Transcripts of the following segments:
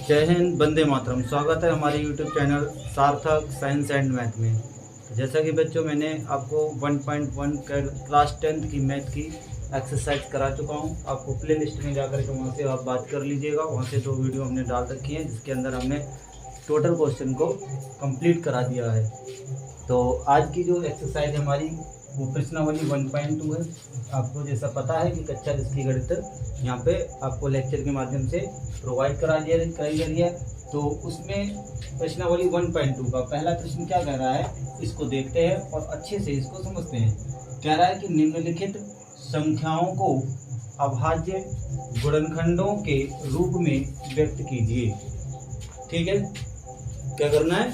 जय हिंद, वंदे मातरम। स्वागत है हमारे YouTube चैनल सार्थक साइंस एंड मैथ में। जैसा कि बच्चों मैंने आपको 1.1 क्लास 10th की मैथ की एक्सरसाइज करा चुका हूं। आपको प्ले लिस्ट में जाकर के वहां से आप बात कर लीजिएगा। वहां से 2 वीडियो हमने डाल रखी हैं जिसके अंदर हमने टोटल क्वेश्चन को कंप्लीट करा दिया है। तो आज की जो एक्सरसाइज है हमारी वो प्रश्नावली 1.2 है। आपको जैसा पता है कि कक्षा 10 की गणित यहाँ पे आपको लेक्चर के माध्यम से प्रोवाइड कराई जा रही है। तो उसमें प्रश्नावली 1.2 का पहला प्रश्न क्या कह रहा है, इसको देखते हैं और अच्छे से इसको समझते हैं। कह रहा है कि निम्नलिखित संख्याओं को अभाज्य गुणनखंडों के रूप में व्यक्त कीजिए। ठीक है, क्या करना है,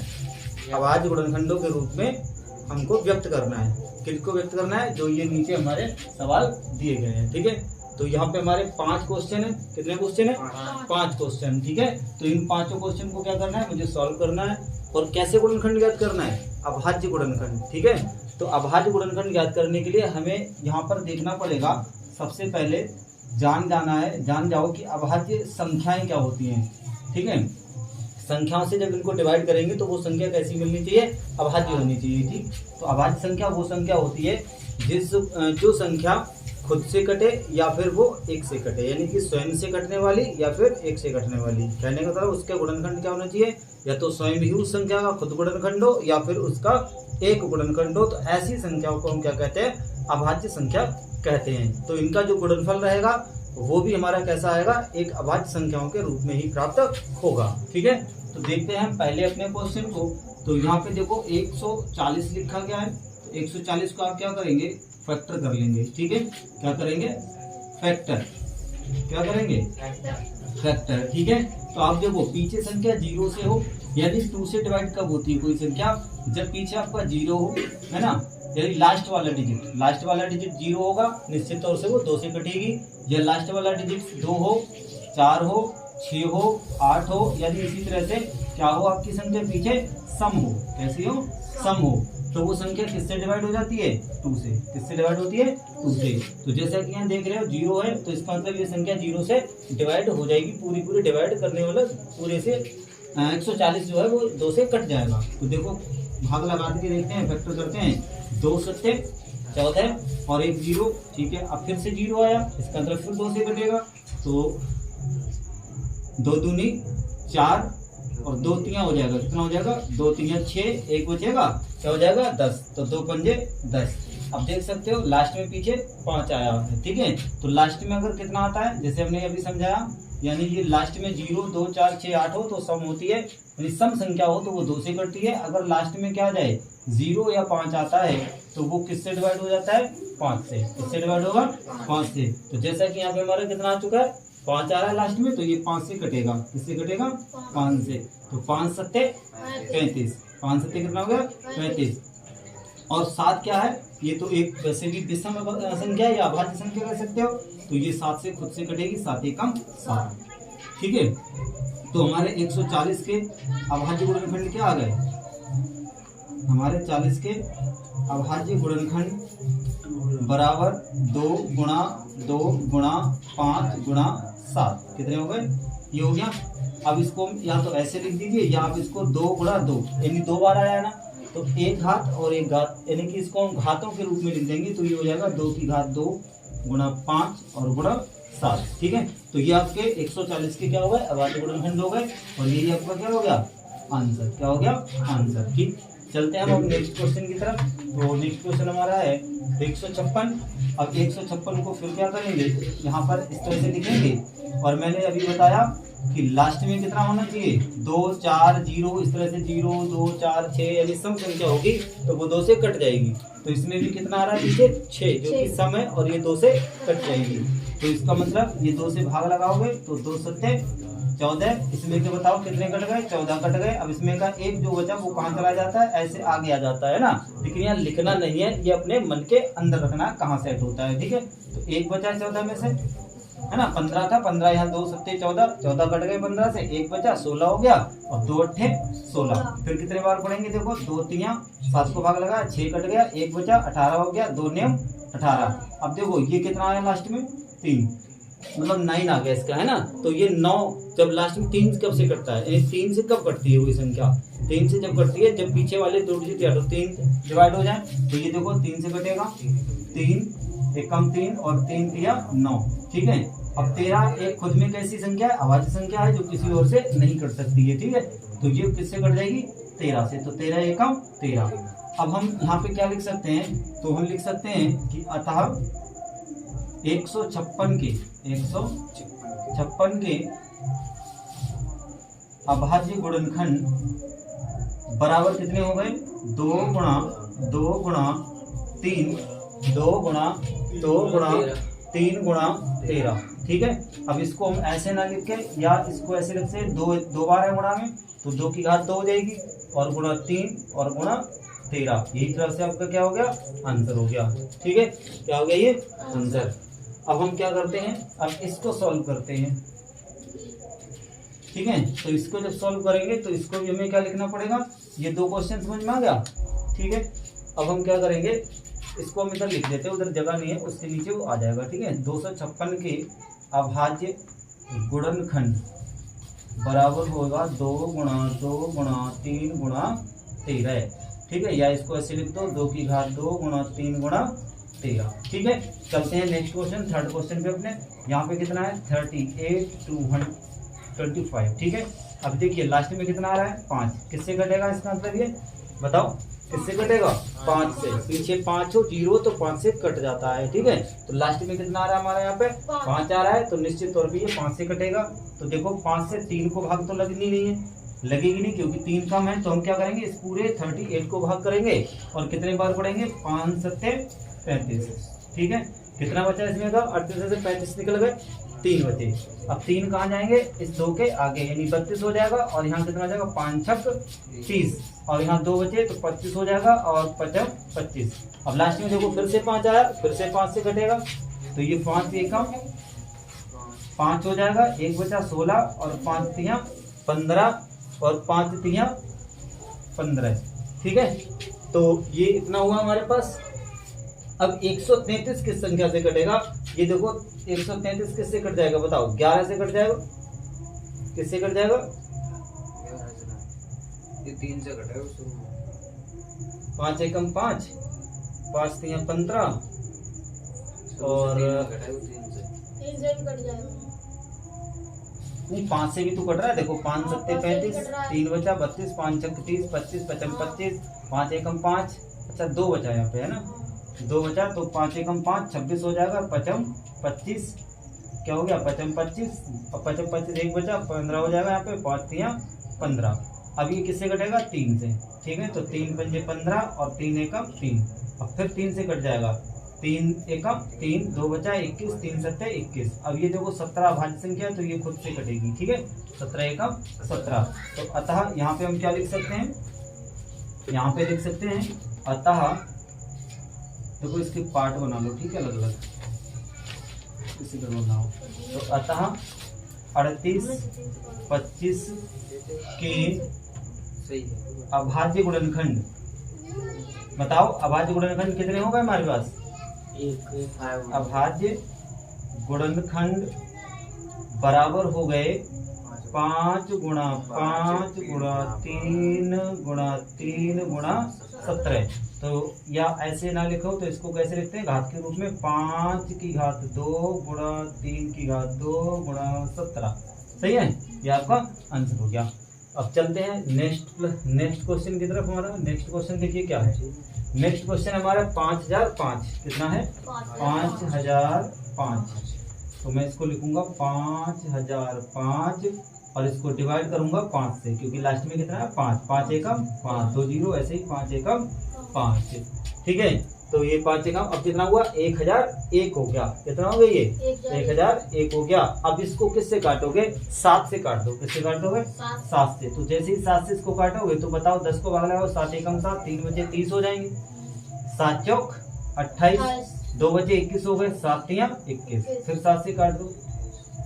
अभाज्य गुणनखंडों के रूप में हमको व्यक्त करना है। किसको व्यक्त करना है, जो ये नीचे हमारे सवाल दिए गए हैं। ठीक है, तो यहाँ पे हमारे 5 क्वेश्चन है। कितने क्वेश्चन है? 5 क्वेश्चन। ठीक है, तो इन 5 क्वेश्चन को क्या करना है, मुझे सॉल्व करना है। और कैसे गुणनखंड ज्ञात करना है, अभाज्य गुणनखंड। ठीक है, तो अभाज्य गुणनखंड ज्ञात करने के लिए हमें यहाँ पर देखना पड़ेगा। सबसे पहले जान जाओ कि अभाज्य संख्याएं क्या होती हैं। ठीक है, संख्याओं से जब इनको डिवाइड करेंगे तो वो संख्या कैसी मिलनी चाहिए, अभाज्य होनी चाहिए। ठीक, तो अभाज्य संख्या वो संख्या होती है जो संख्या खुद से कटे या फिर वो एक से कटे, यानी कि स्वयं से कटने वाली या फिर एक से कटने वाली। कहने का मतलब उसका गुणनखंड क्या होना चाहिए, या तो स्वयं ही उस संख्या का खुद गुणनखंड हो या फिर उसका एक गुणनखंड हो। तो ऐसी संख्याओं को हम क्या कहते हैं, अभाज्य संख्या कहते हैं। तो इनका जो गुणनफल रहेगा वो भी हमारा कैसा आएगा, एक अभाज्य संख्याओं के रूप में ही प्राप्त होगा। ठीक है, तो देखते हैं हम पहले अपने क्वेश्चन को। तो यहाँ पे देखो 140 लिखा गया है। तो 140 को आप क्या करेंगे, फैक्टर कर लेंगे। ठीक है, क्या करेंगे, फैक्टर। क्या करेंगे, फैक्टर। ठीक है, तो आप देखो पीछे संख्या 0 से हो, यानी 2 से डिवाइड कब होती है कोई संख्या, जब पीछे आपका 0 हो, है ना। यदि लास्ट वाला डिजिट 0 होगा, निश्चित तौर से वो 2 से कटेगी। या लास्ट वाला डिजिट 2 हो, 4 हो, 6 हो, 8 हो, यदि इसी तरह से क्या हो, आपकी संख्या पीछे सम हो। कैसी हो, सम हो, तो वो संख्या किससे डिवाइड हो जाती है, 2 से। किससे डिवाइड होती है, 2 से। तो जैसा कि यहाँ देख रहे हो 0 है, तो इसका मतलब ये संख्या 0 से डिवाइड हो जाएगी। पूरी डिवाइड करने वाला पूरे से 140 जो है वो 2 से कट जाएगा। तो देखो भाग लगा के देखते हैं, फैक्टर करते हैं। 2 सत्ते 14 और 1 0। ठीक है, अब फिर से 0 आया, इसका मतलब फिर 2 से कटेगा। तो 2 दूनी 4 और 2 तिया हो जाएगा, कितना हो जाएगा, 2 तिया 6, 1 बचेगा, क्या हो जाएगा 10। तो 2 पंजे 10। अब देख सकते हो लास्ट में पीछे 5 आया है। ठीक है, तो लास्ट में अगर कितना आता है, जैसे हमने अभी समझाया, यानी ये लास्ट में 0 2 4 6 8 हो तो सम होती है, यानी सम संख्या हो तो वो 2 से कटती है। अगर लास्ट में क्या आ जाए, 0 या 5 आता है तो वो किससे डिवाइड हो जाता है, 5 से। किससे डिवाइड होगा, 5 से। तो जैसा कि यहाँ पे हमारा कितना आ चुका है, 5 आ रहा है लास्ट में, तो ये 5 से कटेगा। किससे कटेगा, 5 से। तो 5 सत्ते 35, 5 सत्ते कितना हो गया, 35। और 7 क्या है, ये तो एक वैसे भी विषम संख्या या अभाज्य संख्या कह सकते हो। तो ये 7 से खुद से कटेगी, 7 एकम 7। ठीक है, तो हमारे 140 के अभाज्य गुणनखंड क्या आ गए, हमारे 40 के अभाज्य गुणनखंड बराबर 2 गुणा 2 गुणा 5 गुणा 7। कितने हो गए, ये हो गया। अब इसको या तो ऐसे लिख दीजिए या आप इसको 2 गुणा 2, यानी 2 बार आया है ना, तो 1 घात और 1 घात, यानी कि इसको हम घातों के रूप में लिख देंगे। तो ये हो जाएगा 2 की घात 2 गुणा 5 और गुणा 7। ठीक है, तो ये आपके 140 के क्या हो गए, अभाज्य गुणनखंड हो गए। और यही आपका क्या हो गया, आंसर। क्या हो गया, आंसर। ठीक, चलते हैं हम नेक्स्ट क्वेश्चन की तरफ। तो नेक्स्ट क्वेश्चन हमारा है 156। अब 156 को फिर क्या करेंगे, यहाँ पर इस तरह से लिखेंगे। और मैंने अभी बताया कि लास्ट में कितना होना चाहिए, 2 4 0, इस तरह से 0 2 4 6, यानी सम संख्या होगी तो वो 2 से कट जाएगी। तो इसमें भी कितना आ रहा है पीछे, 6, जो कि सम है, और ये 2 से कट जाएगी। तो इसका मतलब ये 2 से भाग लगाओगे तो 2 सत्ते 14, इसमें के बताओ कितने कट गए, 14 कट गए। अब इसमें का एक जो बचा वो कहाँ चला जाता है, ऐसे आगे आ जाता है ना। लेकिन यहाँ लिखना नहीं है, ये अपने मन के अंदर रखना कहाँ सेट होता है। ठीक है, तो एक बचा 14 में से, है ना, 15 था, 15 यहाँ 2 सत्ते 14, 14 कट गए 15 से, एक बचा 16 हो गया, और 2 अट्ठे 16। फिर कितने बार पढ़ेंगे, देखो 2 तिया 7 को भाग लगा, 6 कट गया, एक बचा 18 हो गया, 2 नियम 18। अब देखो ये कितना आया लास्ट में, 3। मतलब 9 आ गया इसका, है ना। तो ये 9 जब लास्ट में 3 कब से कटता है, यानी 3 से कब कटती है वही संख्या, 3 से जब कटती है जब पीछे वाले 2 डिजिट या तो 3 डिवाइड हो जाए। तो ये देखो 3 से कटेगा, 3 एकम 3 और 3 तिया 9, ठीक है। अब 13 एक खुद में कैसी संख्या है, अभाज्य संख्या है जो किसी और से नहीं कट सकती है, ठीक है। तो ये किससे कट जाएगी, 13 से। तो 13 एकम 13। अब हम यहाँ पे क्या लिख सकते हैं, तो हम लिख सकते हैं कि अतः 156 के अभाज्य गुणनखंड बराबर कितने हो गए, 2 गुणा 2 गुणा 3, 2 गुणा 2 गुणा 3 गुणा 13, ठीक है। अब इसको हम ऐसे ना लिख के, या इसको ऐसे लिख से, 2 बार है गुणा में, तो 2 की घात 2 हो जाएगी, और गुणा 3 और गुणा 13, यही तरह से आपका क्या हो गया, आंसर हो गया, ठीक है। क्या हो गया ये आंसर। अब हम क्या करते हैं, अब इसको सॉल्व करते हैं, ठीक है। तो इसको जब सॉल्व करेंगे तो इसको भी हमें क्या लिखना पड़ेगा, ये 2 क्वेश्चन समझ में आ गया, ठीक है। अब हम क्या करेंगे, इसको हम इधर लिख देते हैं, उधर जगह नहीं है, उसके नीचे वो आ जाएगा, ठीक है। 256 के अभाज्य गुणनखंड बराबर होगा 2 गुणा 2 गुणा 3 गुणा 13, ठीक है। या इसको ऐसे लिख दो, 2 की घात 2 गुणा 3 गुणा 13, ठीक है। चलते हैं नेक्स्ट क्वेश्चन, थर्ड क्वेश्चन पे अपने। यहाँ पे कितना है, 38 225, ठीक है। अब देखिए लास्ट में कितना आ रहा है, 5, किससे कटेगा इसका मतलब ये बताओ, किससे कटेगा, 5 से। पीछे 5 हो 0 तो 5 से कट जाता है, ठीक है। तो लास्ट में कितना आ रहा है हमारा, यहाँ पे 5 आ रहा है, तो निश्चित तौर पे ये 5 से कटेगा। तो देखो 5 से 3 को भाग तो लगनी नहीं है, लगेगी नहीं, क्योंकि 3 कम है। तो हम क्या करेंगे, इस पूरे 38 को भाग करेंगे और कितने बार पढ़ेंगे, 5 7 35, ठीक है। कितना बचा इसमें का, 38 से 35 निकल गए, 3 बचे। अब 3 कहाँ जाएंगे, इस 2 के आगे, यानी 32 हो जाएगा, और यहाँ कितना हो जाएगा, 5 6 30, और यहाँ 2 बचे तो 25 हो जाएगा, और 5 25। अब लास्ट में देखो फिर से 5 आया, फिर से 5 से कटेगा, तो ये 5 एकम 5 हो जाएगा, 1 बचा 16, और 5 तिया 15, और 5 तिया 15, ठीक है। तो ये इतना हुआ हमारे पास। अब 133 किस संख्या से कटेगा, ये देखो 133 किससे कट जाएगा बताओ, 11 से कट जाएगा, किससे कट जाएगा, ये 3 से कटेगा, 5 एकम 5, 5 तिया 15, और 3 से भी कट जाएगा, नहीं 5 से भी तो कट रहा है, देखो 5 7 35, 3 बचा 32, 5 6 30, 25 55 25, 5 एकम 5, अच्छा 2 बचा यहाँ पे, है ना, 2 बचा, तो 5 एकम 5 26 हो जाएगा, 5 25 क्या हो गया, 5 25, और 5 25 1 बचा 15 हो जाएगा यहाँ पे, 5 तिया 15। अब ये किससे कटेगा, 3 से, ठीक है। तो 3 पंजे 15 और 3 एकम 3, अब फिर 3 से कट जाएगा, 3 एकम 3, 2 बचा 21, 3 7 21। अब ये देखो 17 भाज्य संख्या, तो ये खुद से कटेगी, ठीक है। 17 एकम 17। तो अतः यहाँ पे हम क्या लिख सकते हैं, यहाँ पे लिख सकते हैं अतः, देखो इसके पार्ट बना लो, ठीक है, अलग अलग इसी तरह बनाओ। तो अतः 38 25 के अभाज्य गुणनखंड, बताओ अभाज्य गुणनखंड कितने हो गए हमारे पास, अभाज्य गुणनखंड बराबर हो गए 5 गुणा 5 गुणा 3 गुणा 3 गुणा 17। तो या ऐसे ना लिखो तो इसको कैसे लिखते हैं, घात के रूप में, 5 की घात 2 गुणा 3 की घात 2 गुणा 17, सही है। ये आपका आंसर हो गया। अब चलते हैं नेक्स्ट क्वेश्चन की तरफ। हमारा नेक्स्ट क्वेश्चन देखिए क्या है, नेक्स्ट क्वेश्चन हमारा 5005, कितना है, 5005। तो मैं इसको लिखूंगा 5005, और इसको डिवाइड करूंगा 5 से, क्योंकि लास्ट में कितना है 5, 5 एकम 5, 2 0, ऐसे ही 5 एकम 5, ठीक है। तो ये 5 एकम अब कितना हुआ, 1001 हो गया, कितना हो गया ये 1001 हो गया। अब इसको किससे काटोगे, 7 से काट दो, किससे काटोगे, 7 से। तो जैसे ही 7 से इसको काटोगे तो बताओ 10 को भाग लगाओ, 7 एकम 7, 3 बचे 30 हो जाएंगे, 7 चौक 28, 2 बचे 21 हो गए, 7 तिया 21, फिर 7 से काट दो,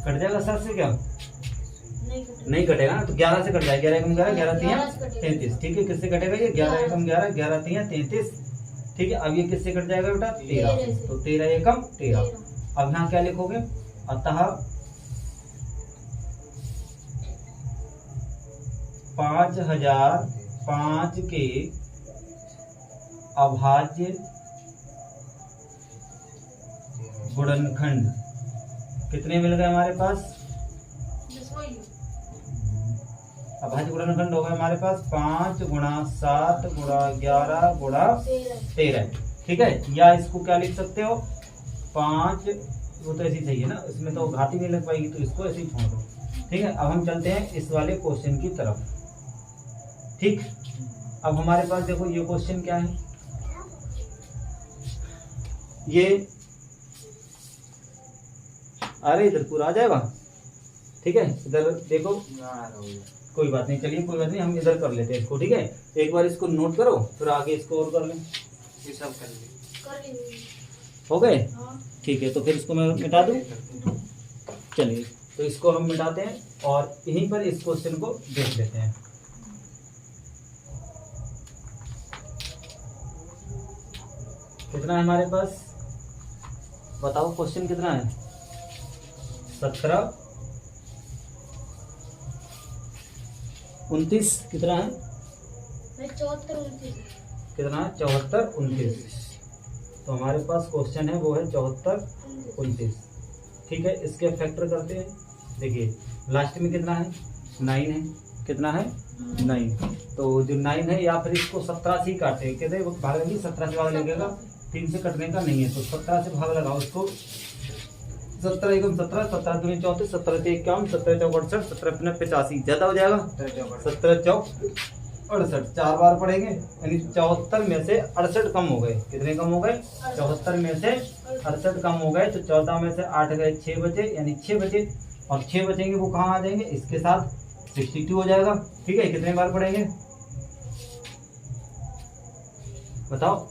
कट जाएगा 7 से, क्या नहीं कटेगा ना, तो 11 से कट जाएगा, 11 एकम 11, 11 तिया 33, ठीक है। किससे कटेगा ये, 11 एकम 11, 11 तिया 33, ठीक है। अब ये किससे कट जाएगा बेटा, 13, तो 13 एकम 13। अब यहाँ क्या लिखोगे, अतः 5005 के अभाज्य गुणनखंड कितने मिल गए हमारे पास? अभाज्य गुणनखंड हो गए हमारे पास 5 गुणा 7 गुणा 11 गुणा 13। ठीक है, या इसको क्या लिख सकते हो 5, वो तो ऐसे ही सही है ना, इसमें तो घाती नहीं लग पाएगी, तो इसको ऐसे ही छोड़ दो। ठीक है, अब हम चलते हैं इस वाले क्वेश्चन की तरफ। ठीक, अब हमारे पास देखो ये क्वेश्चन क्या है, ये अरे इधर पूरा आ जाएगा। ठीक है, इधर देखो, कोई बात नहीं, चलिए कोई बात नहीं, हम इधर कर लेते हैं इसको। ठीक है, एक बार इसको नोट करो, फिर आगे इसको और कर लें। ये सब कर लीजिए। हो गए? हाँ। ठीक है, तो फिर इसको मैं मिटा दूं। चलिए, तो इसको हम मिटाते हैं और यहीं पर इस क्वेश्चन को देख लेते हैं। कितना है हमारे पास, बताओ क्वेश्चन कितना है? 17 29 कितना है? 74 29 कितना है? 74 29। तो हमारे पास क्वेश्चन है वो है 74 29। ठीक है, इसके फैक्टर करते हैं। देखिए लास्ट में कितना है? 9 है। कितना है? 9। तो जो 9 है, या फिर इसको 17 से ही काटे, कहते हैं भाग लगी 17 से भाग लगेगा, 3 से कटने का नहीं है, तो 17 से भाग लगाओ इसको। 17 एकम 17, 17 दूनी 34, 17 से 51, 17 चौक 68, 17 अपने 85, ज्यादा हो जाएगा। 17 चौक 68, 4 बार पढ़ेंगे, यानी 74 में से 68 कम हो गए। कितने कम हो गए? 74 में से 68 कम हो गए। तो 14 में से 8 गए, 6 बचे, यानी 6 बचे, और 6 बचेंगे वो कहाँ आ जाएंगे? इसके साथ 62 हो जाएगा। ठीक है, कितने बार पढ़ेंगे बताओ?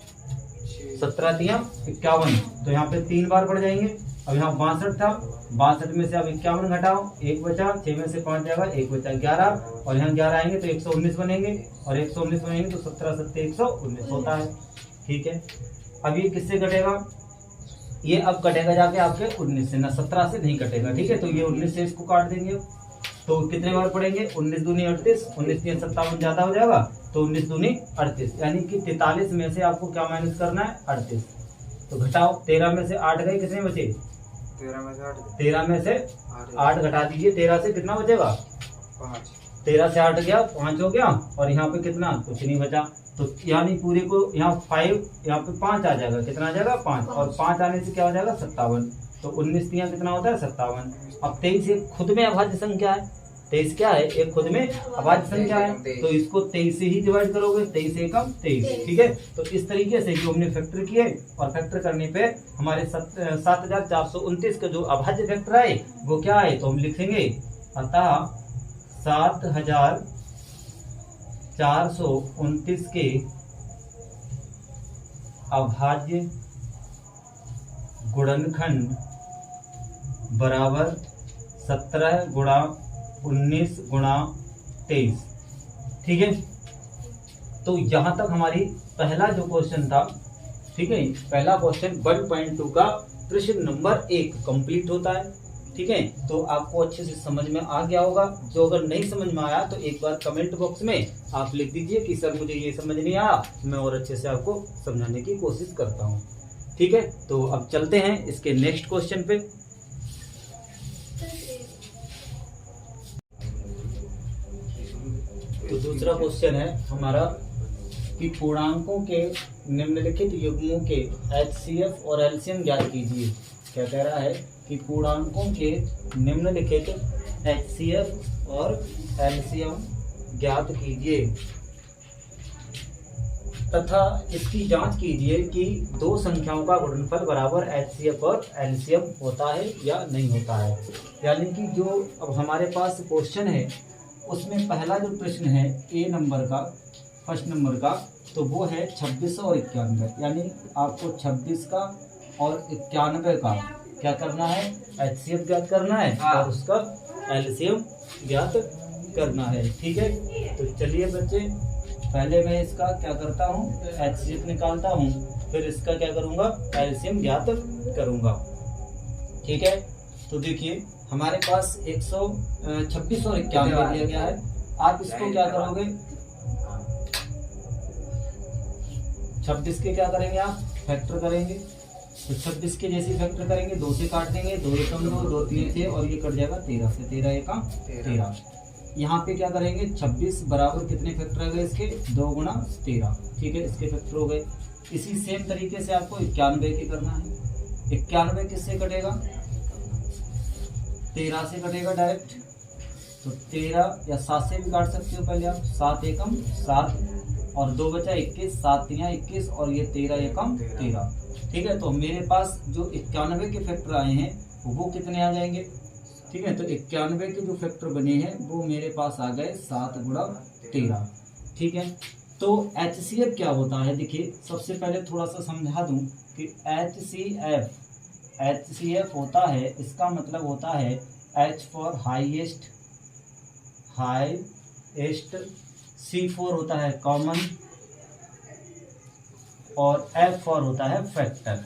17 तिया 51, तो यहाँ पे 3 बार पढ़ जाएंगे। अब यहाँ 62 था, 62 में से अब 51 घटाओ, 1 बचा, 6 में से 5 जाएगा, 1 बचा 11, और यहाँ 11 आएंगे तो 119 बनेंगे, और 119 बनेंगे तो 17 7 119 होता है। ठीक है, अब ये किससे कटेगा? ये अब कटेगा जाके आपके 19 से, ना 17 से नहीं कटेगा। ठीक है, तो ये 19 से इसको काट देंगे। तो कितने बार पढ़ेंगे? 19 दूनी 38, 19 तीन 57 ज्यादा हो जाएगा, तो 19 दूनी 38, यानी कि 43 में से आपको क्या माइनस करना है? 38। तो घटाओ, 13 में से 8 गए, कितने बचे? 13 में से 8 घटा दीजिए, 13 से कितना बचेगा? 5। 13 से 8 गया, 5 हो गया, और यहाँ पे कितना? कुछ नहीं बचा। तो यानी पूरे को यहाँ 5, यहाँ पे 5 आ जाएगा। कितना आ जाएगा? 5, और 5 आने से क्या हो जाएगा? 57। तो 19 तिया कितना होता है? 57। अब 23 एक खुद में अभाज्य संख्या है। 23 क्या है? एक खुद में अभाज्य संख्या है, तो इसको 23 से ही डिवाइड करोगे, 23 एकम 23। ठीक है, तो इस तरीके से जो हमने फैक्टर किए, और फैक्टर करने पे हमारे 7429 का जो अभाज्य फैक्टर आए वो क्या है? तो हम लिखेंगे अतः 7429 के अभाज्य गुणनखंड बराबर 17 गुणा 19 गुणा 23। ठीक है, तो यहां तक हमारी पहला जो क्वेश्चन था, ठीक है, पहला क्वेश्चन 1.2 का प्रश्न नंबर 1 कंप्लीट होता है। ठीक है, तो आपको अच्छे से समझ में आ गया होगा। जो अगर नहीं समझ में आया तो एक बार कमेंट बॉक्स में आप लिख दीजिए कि सर मुझे ये समझ नहीं आया, मैं और अच्छे से आपको समझाने की कोशिश करता हूँ। ठीक है, तो अब चलते हैं इसके नेक्स्ट क्वेश्चन पे। तो दूसरा क्वेश्चन है हमारा कि पूर्णांकों के निम्नलिखित युग्मों के HCF और LCM ज्ञात कीजिए। क्या कह रहा है कि पूर्णांकों के निम्नलिखित HCF और LCM ज्ञात कीजिए तथा इसकी जांच कीजिए कि दो संख्याओं का गुणनफल बराबर HCF और LCM होता है या नहीं होता है। यानी कि जो अब हमारे पास क्वेश्चन है उसमें पहला जो प्रश्न है A नंबर का, फर्स्ट नंबर का, तो वो है 26 और 91। यानी आपको 26 का और 91 का क्या करना है? HCF ज्ञात करना है और उसका LCM ज्ञात करना है। ठीक है, तो चलिए बच्चे, पहले मैं इसका क्या करता हूँ? HCF निकालता हूँ, फिर इसका क्या करूँगा? LCM ज्ञात करूँगा। ठीक है, तो देखिए हमारे पास 126 और 91 दिया गया है। आप इसको क्या करोगे, 26 के क्या करेंगे आप फैक्टर करेंगे। तो 26 के जैसे फैक्टर करेंगे 2 से काट देंगे, 2 एकम 2, 2 3 थे और ये कट जाएगा 13 से, 13 एकम 13। यहाँ पे क्या करेंगे 26 बराबर कितने फैक्टर आ गए इसके 2 गुणा 13, ठीक है, इसके फैक्टर हो गए। इसी सेम तरीके से आपको 91 के करना है। 91 किससे कटेगा 13 से कटेगा डायरेक्ट, तो 13 या 7 से भी काट सकते हो पहले आप, 7 एकम 7 और 2 बचा 21, 7 3 21 और ये 13 एकम 13, ठीक है। तो मेरे पास जो 91 के फैक्टर आए हैं वो कितने आ जाएंगे, ठीक है। तो 91 के जो फैक्टर बने हैं वो मेरे पास आ गए 7 गुणा 13, ठीक है। तो HCF क्या होता है, देखिए सबसे पहले थोड़ा सा समझा दूं कि HCF होता है, इसका मतलब होता है H for highest, C for होता है कॉमन और F फॉर होता है फैक्टर,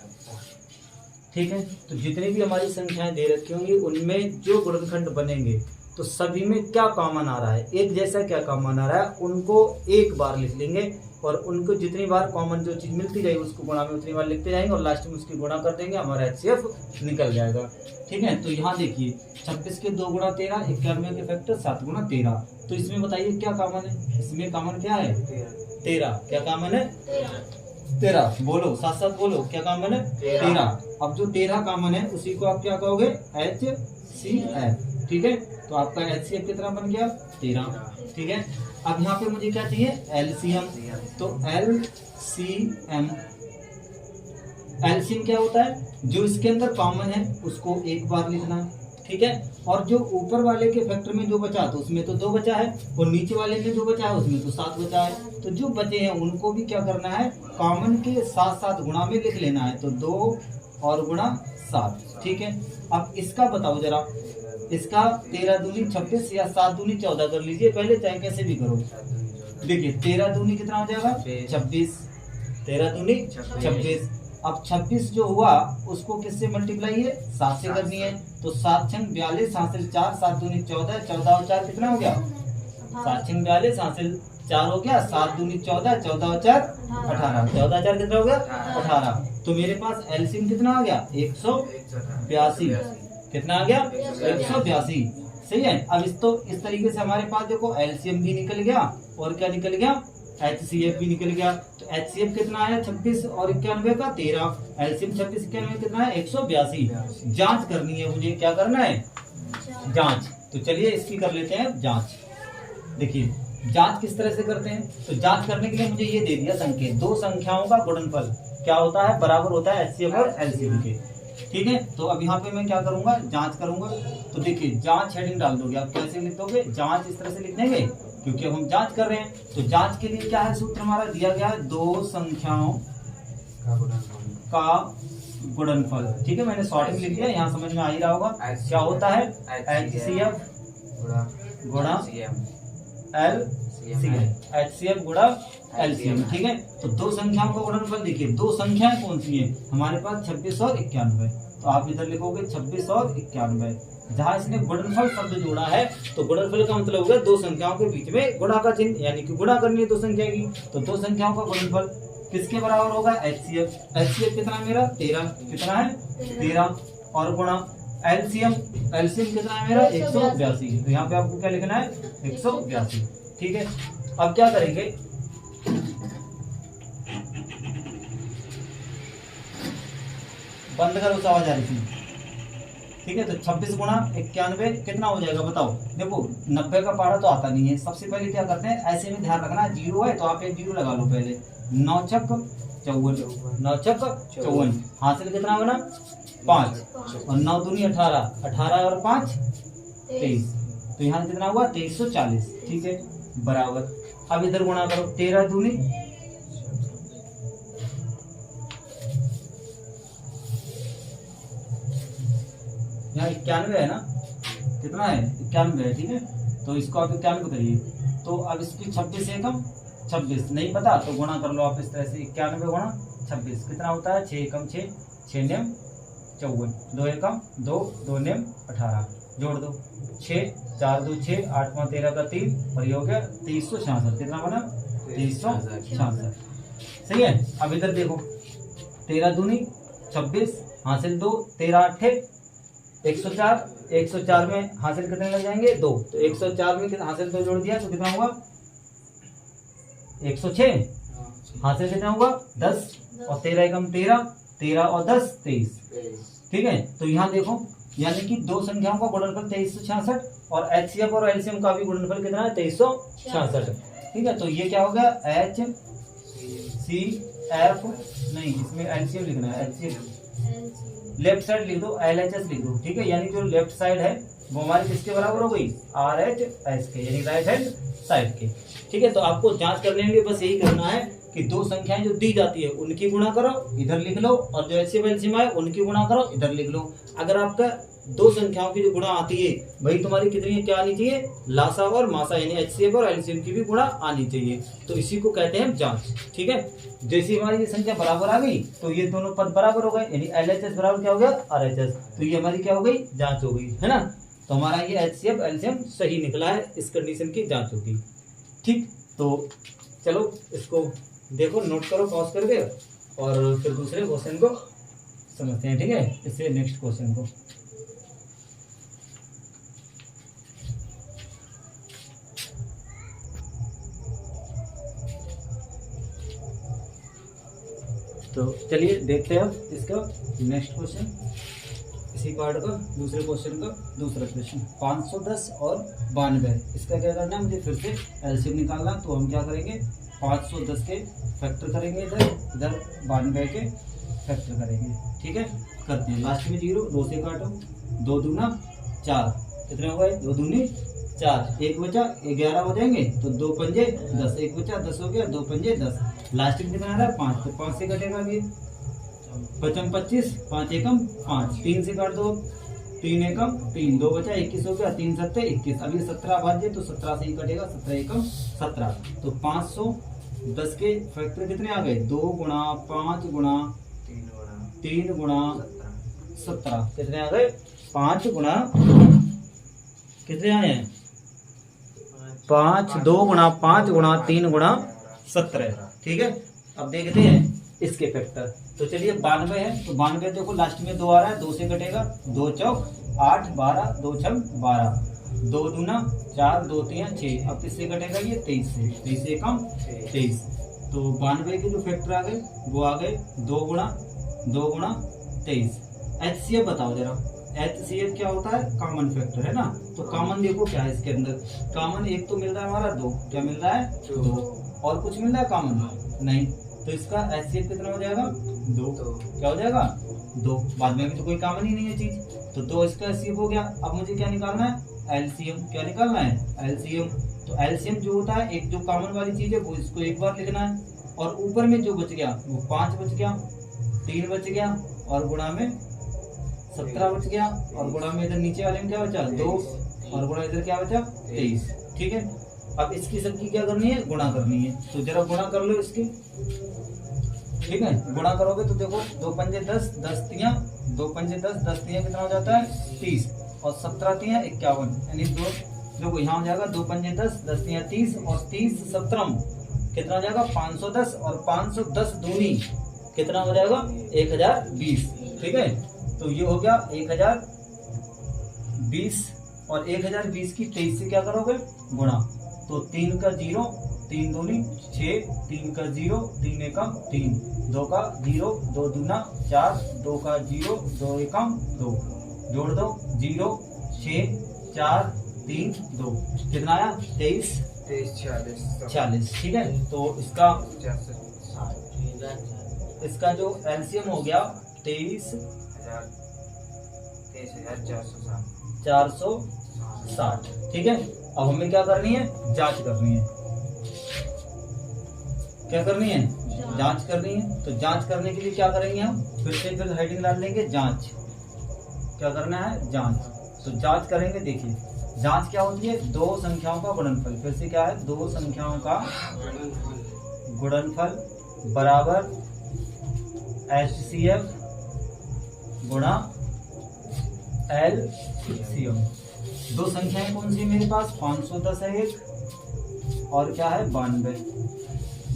ठीक है। तो जितनी भी हमारी संख्याएं दे रखी होंगी उनमें जो गुणनखंड बनेंगे तो सभी में क्या कॉमन आ रहा है, एक जैसा क्या कॉमन आ रहा है, उनको एक बार लिख लेंगे और उनको जितनी बार कॉमन जो चीज मिलती जाएगी उसको गुणा में उतनी बार लिखते जाएंगे और लास्ट में उसकी गुणा कर देंगे, हमारा HCF निकल जाएगा, ठीक है। तो यहाँ देखिए 26 के 2 गुणा 13, 91 के फैक्टर 7 गुणा 13। तो इसमें बताइए क्या कॉमन है, इसमें कॉमन क्या है 13, क्या कॉमन है 13, बोलो साथ साथ बोलो क्या कॉमन है 13। अब जो 13 कॉमन है उसी को आप क्या कहोगे HCF, ठीक है। तो आपका HCF कितना बन गया 13, ठीक है। अब यहाँ पे मुझे क्या चाहिए LCM, तो LCM क्या होता है, जो इसके अंदर कॉमन है उसको एक बार लिखना है, ठीक है। और जो ऊपर वाले के फैक्टर में जो बचा तो उसमें तो 2 बचा है और नीचे वाले में जो बचा है उसमें तो 7 बचा है। तो जो बचे हैं उनको भी क्या करना है कॉमन के साथ साथ गुणा में लिख लेना है, तो 2 और गुणा 7, ठीक है। अब इसका बताओ जरा, इसका 13 दूनी 26 या 7 दूनी 14 कर लीजिए पहले, चाहे कैसे भी करो। देखिए 13 दूनी कितना हो जाएगा 26, 13 दूनी 26। अब 26 जो हुआ उसको किससे मल्टीप्लाई है 7 से करनी है, तो 7 छंग 42, 7 से 4, 7 दूनी 14, 14 और 4 कितना हो गया 7 छंग 42, 7 से 4 हो गया, 7 दूनी 14, 14 और 4 18, 14 4 कितना हो गया 18। तो मेरे पास एलसीएम कितना आ गया 182, कितना आ गया 182, सही है। अब इस तरीके से हमारे पास देखो एलसीएम भी निकल गया और क्या निकल गया HCF भी निकल गया। तो HCF कितना है 26 और 91 का 13, एलसीएम 26 91 कितना है 182। जांच करनी है मुझे, क्या करना है जांच। तो चलिए इसकी कर लेते हैं जांच। देखिए जांच किस तरह से करते हैं, तो जांच करने के लिए मुझे ये दे दिया संकेत, दो संख्याओं का गुणनफल क्या होता है बराबर होता है HCF और LCM के, ठीक है। तो अब यहाँ पे मैं क्या करूंगा जांच करूंगा। तो देखिए जांच हेडिंग डाल दोगे आप, कैसे लिख दोगे जांच इस तरह से लिख देंगे क्योंकि हम जांच कर रहे हैं। तो जांच के लिए क्या है सूत्र हमारा दिया गया है, दो संख्याओं का गुणनफल, ठीक है। मैंने शॉर्ट में लिख दिया, यहाँ समझ में आ ही रहा होगा क्या होता है HCF गुणा HCF गुणा LCM, ठीक है। तो दो संख्याओं का गुणनफल देखिए, दो संख्याएं कौन सी हैं हमारे पास 26 और 91। तो आप इधर लिखोगे 26 और 91, जहां इसने गुणनफल शब्द जोड़ा है तो गुणनफल का मतलब होगा दो संख्याओं के बीच में गुणा का चिन्ह, यानी कि गुणा करनी है दो संख्या की। तो दो संख्याओं का गुणनफल किसके बराबर होगा HCF कितना है मेरा 13, कितना है 13 और गुणा LCM कितना है मेरा 182। तो यहाँ पे आपको क्या लिखना है 182, ठीक है। अब क्या करेंगे बंद करो उस आवाज आ रही थी, ठीक है। तो 26 गुणा 91 कितना हो जाएगा बताओ। देखो 90 का पहाड़ा तो आता नहीं है, सबसे पहले क्या करते हैं ऐसे में ध्यान रखना, जीरो है तो आप एक जीरो लगा लो पहले। 9 छक 54, 9 छक 54, हासिल कितना बना 5 और 9 दूनी 18, 18 और 5 23, तो यहाँ कितना हुआ 2340, ठीक है बराबर। अब इधर गुणा करो 13 दूनी 91 है ना, कितना है 91 है, ठीक है। तो इसको आप 91 करिए। तो अब इसकी 26 एकम 26 नहीं पता तो गुणा कर लो आप इस तरह से, 91 गुणा 26 कितना होता है 6 एकम 6, 6 नियम 54, 2 एकम 2, 2 नेम 18, जोड़ दो 6, 4 2 6, 8 5 13 का 3 और ये हो गया 2366। कितना बना? 2366। सही है। अब इधर देखो 13 दूनी 26, हासिल 2, 13 8 104, 104 में हासिल कितने लग जाएंगे? 2। तो 104 में हासिल 2 जोड़ दिया तो कितना होगा? 106। हासिल कितना होगा? 10 और 13 एकम 13, 13 और 10 23। ठीक है। तो यहाँ देखो यानी कि दो संख्याओं का गुणनफल 2366 और एचसीएफ और एलसीएम का भी गुणनफल कितना है? 2366। ठीक है। तो ये क्या हो गया? एच सी एफ नहीं, इसमें एलसीएम लिखना है। एलसीएम लेफ्ट साइड लिख दो, एलएचएस लिख दो। ठीक है। यानी जो लेफ्ट साइड है वो हमारे किसके बराबर हो गई? आरएचएस के, यानी राइट हैंड साइड के। ठीक है। तो आपको जांच करने में बस यही करना है कि दो संख्याएं जो दी जाती है उनकी गुणा करो, इधर लिख लो, और जो एलसीएम है उनकी गुणा करो, इधर लिख लो। अगर आपका दो संख्याओं की जो गुणा आती है भाई तुम्हारी कितनी क्या आनी चाहिए? लासा और मासा, यानी एचसीएफ और एलसीएम की भी गुणा आनी चाहिए। तो इसी को कहते हैं जांच। ठीक है। जैसे हमारी ये संख्या बराबर आ गई तो ये दोनों पद बराबर हो गए, यानी एलएचएस बराबर क्या हो गया? आरएचएस। तो ये हमारी क्या हो गई? जांच हो गई, है ना। तो हमारा ये एचसीएफ एलसीएम सही निकला है, इस कंडीशन की जांच होगी। ठीक। तो चलो इसको देखो, नोट करो पॉज करके, और फिर दूसरे क्वेश्चन को समझते हैं। ठीक है। इससे नेक्स्ट क्वेश्चन को तो चलिए देखते हैं अब इसका नेक्स्ट क्वेश्चन, इसी पार्ट का दूसरे क्वेश्चन का दूसरा क्वेश्चन। 510 और 92, इसका क्या करना है? मुझे फिर से एलसीएम निकालना। तो हम क्या करेंगे? 510 के फैक्टर करेंगे, इधर 92 के फैक्टर करेंगे। ठीक है। करते हैं। लास्ट में 0, 2 से काटो, 2 दूना 4, कितने हो गए? 2 दूनी 4, 1 बचा, 11 हो जाएंगे तो 2 पंजे 10, 1 बचा 10 हो गया, 2 पंजे 10, लास्ट में कितना आ रहा है? 5। तो 5 से कटेगा ये 55 25, 5 एकम 5, 3 से काट दो, 3 एकम 3, 2 बचा 21 हो गया, 3 7 21। अब ये 17 भाज्य तो 17 से ही कटेगा, 17 एकम 17। तो 510 के फैक्टर कितने आ गए? 2 गुणा 5 गुणा 3 गुणा 17, कितने आ गए? 5 गुणा कितने आए हैं? 5, 2 गुणा 5 गुणा 3 गुणा 17। ठीक है। अब देखते हैं इसके फैक्टर। तो चलिए 92 है, तो 92 देखो लास्ट में 2 आ रहा है, 2 से कटेगा, 2 चौक 8 12, 2 छम 12, 2 दूना 4, 2 3 6। अब किससे कटेगा? ये 23 से, 23 से कम 23। तो 92 के जो फैक्टर आ गए वो आ गए 2 गुणा 23। एचसीएफ बताओ जरा। एचसीएफ क्या होता है? कॉमन फैक्टर, है ना। तो कॉमन देखो क्या है इसके अंदर? कॉमन एक तो मिल रहा है हमारा 2, क्या मिल रहा है? 2, और कुछ मिल रहा है कॉमन? नहीं। तो इसका एचसीएफ कितना हो जाएगा? 2। क्या हो जाएगा? 2। बाद में भी तो कोई कॉमन ही नहीं है चीज, तो 2 इसका एचसीएफ हो गया। अब मुझे क्या निकालना है? एलसीएम। क्या निकालना है? एलसीएम। तो एलसीएम जो होता है, एक जो कॉमन वाली चीज है वो इसको एक बार लिखना है, और ऊपर में जो बच गया वो 5 बच गया, 3 बच गया, और गुणा में 17 बच गया, और गुणा में इधर नीचे वाले में क्या बचा? 2, और गुणा इधर क्या बचा? 23। ठीक है। अब इसकी सबकी क्या करनी है? गुणा करनी है। तो जरा गुणा कर लो इसकी। ठीक है। गुणा करोगे तो देखो 2 पंजे 10, 10 तियां 2 पंजे 10, 10 तियां कितना हो जाता है? 30, और 17 तियां 51, यानी दो देखो यहाँ हो जाएगा 2 पंजे 10, 10 तियां 30, और 30 17 कितना हो जाएगा? 510, और 510 दूनी कितना हो जाएगा? 1020। ठीक है। तो ये हो गया 1020, और 1020 की 23 से क्या करोगे? गुणा। तो 3 का 0, 3 दूनी 6, 3 का 0, 3 एकम 3, 2 का 0, 2 दूना 4, 2 का 0, 2 एकम 2, जोड़ दो 0 6 4 3 2, कितना आया? 23 40। ठीक है। तो इसका जो एलसीएम हो गया 23,460। ठीक है। अब हमें क्या करनी है? जांच करनी है। क्या करनी है? जांच करनी है। तो जांच करने के लिए क्या करेंगे हम? फिर हेडिंग डाल लेंगे जांच। क्या करना है? जांच। तो जांच करेंगे। देखिए जांच क्या होती है? दो संख्याओं का गुणनफल। फिर से क्या है? दो संख्याओं का गुणनफल बराबर HCF गुणा LCM। दो संख्याएं कौन सी है मेरे पास, 510 है एक और क्या है 92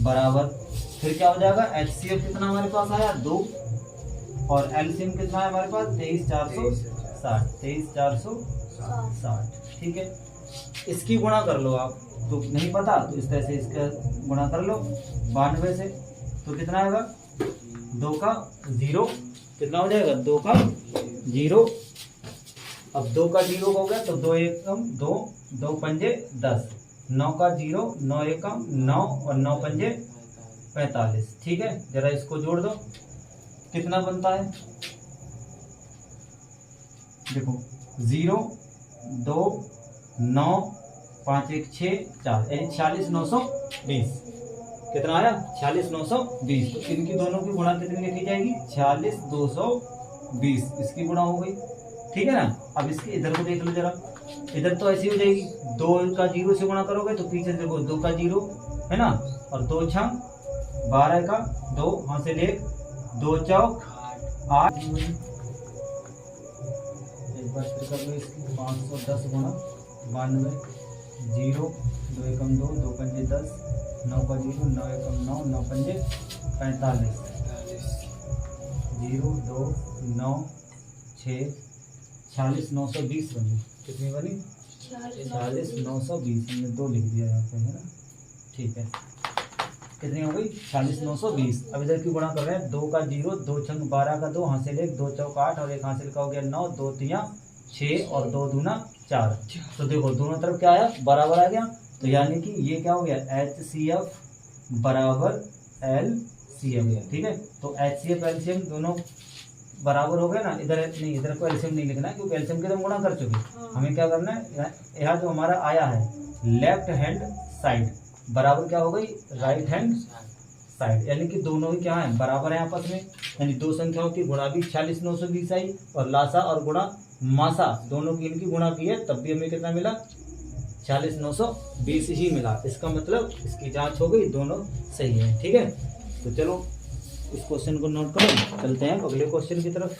बराबर, फिर क्या हो जाएगा HCF कितना हमारे पास आया 2 और LCM कितना है हमारे पास 23460, 23460। ठीक है, इसकी गुणा कर लो आप, तो नहीं पता तो इस तरह से इसका गुणा कर लो 92 से, तो कितना आएगा 2 का 0, कितना हो जाएगा 2 का 0। अब 2 का 0 हो गया तो 2 एकम 2, 2 पंजे 10, 9 का 0, 9 एकम 9 और 9 पंजे 45। ठीक है, जरा इसको जोड़ दो, कितना बनता है, देखो 0 2 9 5 1 6 4 यानी 46920। कितना आया 46920। तो इनकी दोनों की गुणा कितनी लिखी जाएगी 46220, इसकी गुणा हो गई। ठीक है ना, अब इसके इधर को देख लो जरा, इधर तो ऐसी हो जाएगी 2 का 0 से गुणा करोगे तो पीछे देखो 2 का 0 है ना, और 2 छंग 12 का 2 हासिल 1, 2 चौक 8। एक बार फिर कर लो इसकी 510 गुणा 92, 0 2 एकम 2, 2 पंजे 10, 9 का 0, 9 एकम 9, 9 पंजे 45, 0 2 9 6 46920 बनी। कितनी बनी 46920, हमने 2 लिख दिया यहाँ पे है ना। ठीक है, कितनी हो गई 46920। अब इधर की गुणा कर रहे हैं 2 का 0, 2 छंग 12 का 2 हासिल 1, 2 चौक 8 और 1 हासिल का हो गया 9, 2 तिया 6 और 2 दूना 4। तो देखो दोनों तरफ क्या आया बराबर आ गया, तो यानी कि ये क्या हो गया HCF बराबर LCM। ठीक है, तो HCF LCM दोनों बराबर हो गए ना। इधर नहीं, इधर को LCM नहीं लिखना है क्योंकि LCM के तो हम गुणा कर चुके। हमें क्या करना है, यहाँ जो हमारा आया है लेफ्ट हैंड साइड बराबर क्या हो गई राइट हैंड साइड, यानी कि दोनों ही क्या है बराबर है आपस में, यानी दो संख्याओं की गुणा भी 46920 आई और लासा और गुणा मासा दोनों की इनकी गुणा की है, तब भी हमें कितना मिला 40920 ही मिला। इसका मतलब इसकी जांच हो गई, दोनों सही है। ठीक है, तो चलो इस क्वेश्चन को नोट करो, चलते हैं अगले क्वेश्चन की तरफ।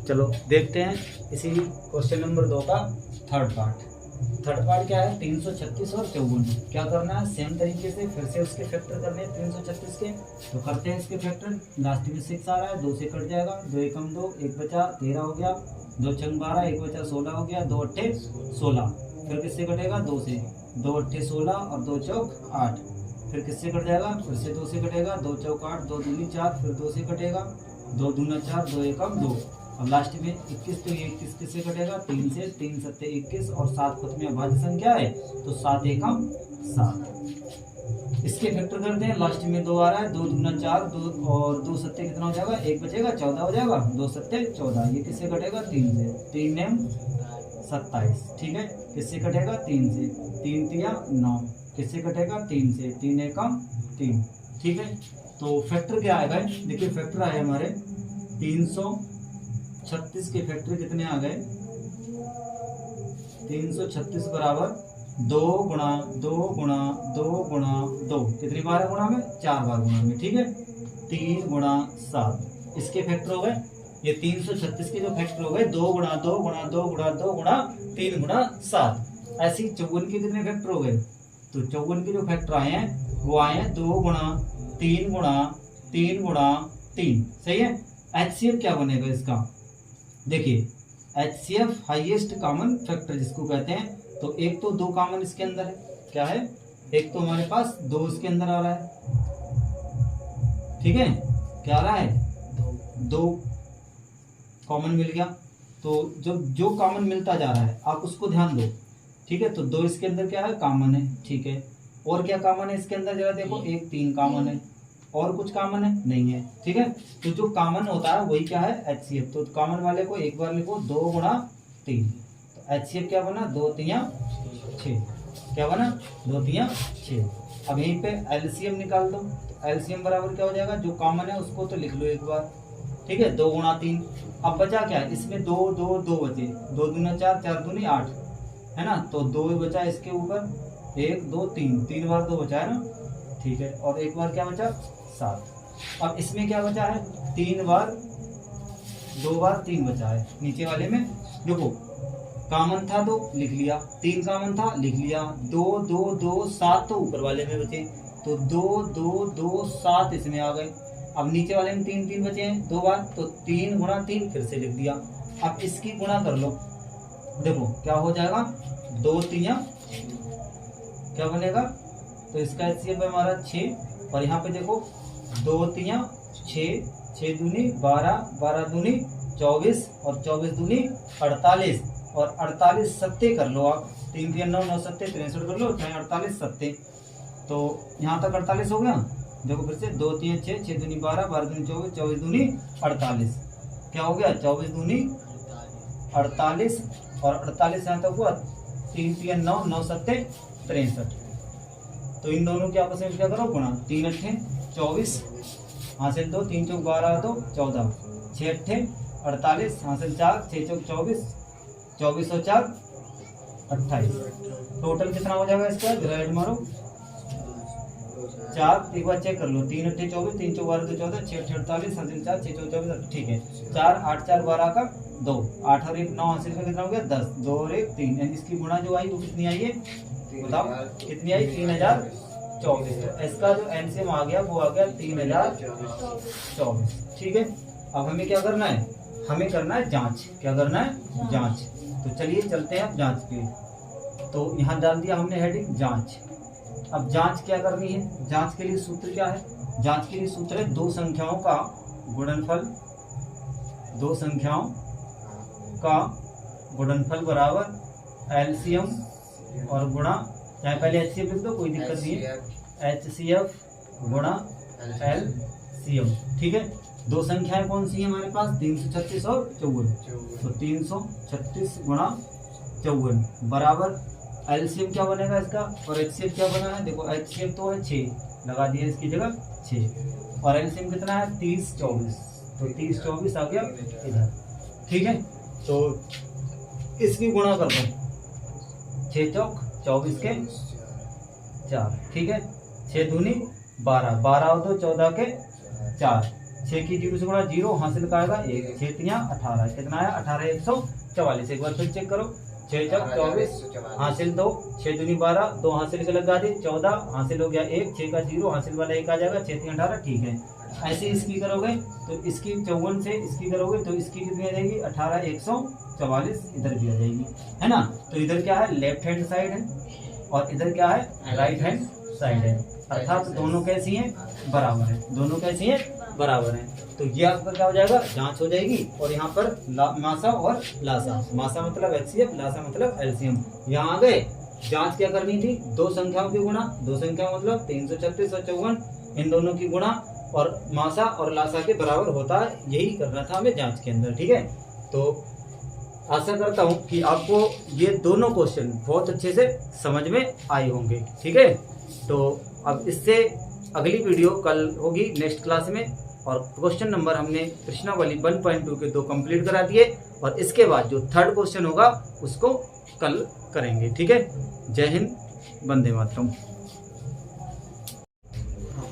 चलो देखते हैं इसी क्वेश्चन नंबर 2 का थर्ड पार्ट। थर्ड पार्ट क्या है 336 और 54। क्या करना है सेम तरीके से फिर से उसके फैक्टर करने हैं 336 के, तो करते हैं इसके फैक्टर। लास्ट में 6 आ रहा है, 2 से कट जाएगा, 2 एकम 2, 1 बचा 13 हो गया, 2 छंग 12, 1 बचा 16 हो गया, 2 अट्ठे 16। फिर किससे कटेगा 2 से, 2 अट्ठे 16 और 2 चौक 8। फिर किससे कट जाएगा फिर से 2 से कटेगा, 2 चौक 8, 2 दूनी 4, फिर 2 से कटेगा, 2 दूना 4, 2 एकम 2। अब लास्ट में 21, तो ये 21 किससे कटेगा 3 से, 3 सत्ते 21 और 7 खुद में अभाज्य संख्या है तो 7 एकम 7। इसके फैक्टर करते हैं, लास्ट में 2 आ रहा है, 2 दूना 4, 2 और 2 सत्ते कितना हो जाएगा 1 बचेगा 14 हो जाएगा, 2 सत्ते 14। ये किससे कटेगा 3 से, 3 एम 27। ठीक है, किससे कटेगा 3 से, 3 तिया 9, किससे कटेगा 3 से, 3 एकम 3। ठीक है, तो फैक्टर क्या आएगा देखिए, फैक्टर आए हमारे 336 के फैक्टर कितने आ गए 336 बराबर 2 गुणा 2 गुणा 2 गुणा 2, कितनी बार है गुणा में 4 बार गुणा में। ठीक है, 3 गुणा 7 इसके फैक्टर हो गए। ये 336 के जो फैक्टर हो गए 2 गुणा 2 गुणा 2 गुणा 2 गुणा 3 गुणा 7। ऐसे ही 54 के कितने फैक्टर हो गए, तो 54 के जो फैक्टर आए हैं वो आए हैं 2 गुणा 3 गुणा 3 गुणा 3। सही है, HCF क्या बनेगा इसका, देखिए HCF हाईएस्ट कॉमन फैक्टर जिसको कहते हैं। तो एक तो 2 कॉमन इसके अंदर है, क्या है एक तो हमारे पास 2 इसके अंदर आ रहा है। ठीक है, क्या आ रहा है 2 कॉमन मिल गया, तो जो कॉमन मिलता जा रहा है आप उसको ध्यान दो। ठीक है, तो 2 इसके अंदर क्या है कॉमन है। ठीक है, और क्या कॉमन है इसके अंदर जरा देखो, 1 3 कॉमन है, और कुछ कॉमन है नहीं है। ठीक है, तो जो कॉमन होता है वही क्या है HCF। तो कॉमन वाले को एक बार लिखो 2 गुणा 3, तो HCF क्या बना 2 तिया 6, क्या बना 2 तिया 6। अब यहीं पे LCM निकाल दो, तो LCM बराबर क्या हो जाएगा, जो कॉमन है उसको तो लिख लो एक बार। ठीक है, 2 गुणा 3। अब बचा क्या इसमें 2 2 2 बचे, 2 दूना 4, 4 दूनी 8, है ना। तो 2 बचा इसके ऊपर, 1 2 3, 3 बार 2 बचा है ना, ठीक है। और एक बार क्या बचा 7। अब इसमें क्या बचा है 3 बार 2 बार 3 बचा है। नीचे वाले में देखो कॉमन था तो लिख लिया, 3 कॉमन था लिख लिया, 2 2 2 7 तो ऊपर वाले में बचे, तो 2 2 2 7 इसमें आ गए। अब नीचे वाले में 3 3 बचे हैं 2 बार, तो 3 गुणा 3 फिर से लिख दिया। अब इसकी गुणा कर लो, देखो क्या हो जाएगा 2 3 क्या बनेगा, तो इसका HCF है हमारा 6। और यहाँ पे देखो 2 3 6, 6 दूनी 12, 12 दूनी 24 और 24 दूनी 48 और 48 सत्ते कर लो आप, 3 3 9 9 सत्ते 63 कर लो, 48 सत्ते। तो यहाँ तक 48 हो गया। देखो फिर से 2 3 6, 6 दूनी 12, 12 दूनी 24, 24 दूनी 48, क्या हो गया 24 दूनी 48 और 48 यहाँ तक हुआ, 3 3 9 9 सत्ते 63। तो इन दोनों के आपस में क्या करो गुणा, 3 अट्ठे 24 हासिल 2, 3 चौक 12 तो 14, 6 अट्ठे 48 हासिल 4, 6 चौक 24, 24 और 4 28। टोटल कितना हो जाएगा इसका, डिवाइड मारो 4, एक बार चेक कर लो, 3 अट्ठे 24, 3 चौक 12 तो 14, 6 अट्ठे 48 हासिल 4, 6 चौक 24, ठीक है। 4 8 4 12 का 2, 8 और 1 9 हासिल का कितना हो गया 10, 2 और 1 3। इसकी गुणा जो आई वो कितनी आई है बताओ, कितनी आई 3024। तो इसका जो एलसीएम आ गया वो आ गया 3024, ठीक है। अब हमें क्या करना है, हमें करना है जांच। क्या करना है जांच। तो चलिए चलते हैं अब जांच पे। तो यहाँ डाल दिया हमने हेडिंग जांच। अब जांच क्या करनी है, जांच के लिए सूत्र क्या है, जांच के लिए सूत्र है 2 संख्याओं का गुणनफल, 2 संख्याओं का गुणनफल बराबर एलसीएम और गुणा, चाहे पहले HCF लिख दो कोई दिक्कत नहीं है, HCF गुणा LCM, ठीक है। 2 संख्याएं कौन सी है हमारे पास, 336 और 54। तो 336 गुणा 54 बराबर LCM क्या बनेगा इसका, और HCF क्या बना है, देखो HCF तो है 6, लगा दिया इसकी जगह 6, और LCM कितना है 30 24, तो 30 24 आ गया इधर, ठीक है। तो इसकी गुणा कर दो, 6 चौक 24 के 4, ठीक है। 6 दूनी 12, 12 और 2 14 के 4, 6 की 0 से गुणा 0 हासिल का आएगा 1, 6 3 18, कितना आया 18 144। एक बार फिर चेक करो, 6 चौक 24 हासिल 2, 6 दूनी 12, 2 हासिल के लगा दी 14 हासिल हो गया 1, 6 का 0 हासिल वाला 1 आ जाएगा, 6 3 18, ठीक है। ऐसे इसकी करोगे तो इसकी 54 से इसकी करोगे तो इसकी कितनी आ जाएगी 18 144, इधर भी आ जाएगी, है ना। तो इधर क्या है लेफ्ट हैंड साइड है और इधर क्या है राइट हैंड साइड है, अर्थात दोनों कैसी हैं बराबर है, दोनों कैसी हैं बराबर हैं। तो ये आपका क्या हो जाएगा जांच हो जाएगी। और यहाँ पर मासा और लासा, मासा मतलब HCF, लासा मतलब LCM। यहाँ आ गए, जांच क्या करनी थी, 2 संख्याओं की गुणा, 2 संख्या मतलब 336 और 54, इन दोनों की गुणा और मासा और लासा के बराबर होता है, यही करना था हमें जांच के अंदर, ठीक है। तो आशा करता हूँ कि आपको ये दोनों क्वेश्चन बहुत अच्छे से समझ में आए होंगे, ठीक है। तो अब इससे अगली वीडियो कल होगी नेक्स्ट क्लास में, और क्वेश्चन नंबर हमने प्रश्नावली 1.2 के 2 कंप्लीट करा दिए, और इसके बाद जो 3rd क्वेश्चन होगा उसको कल करेंगे, ठीक है। जय हिंद, वंदे मातरम।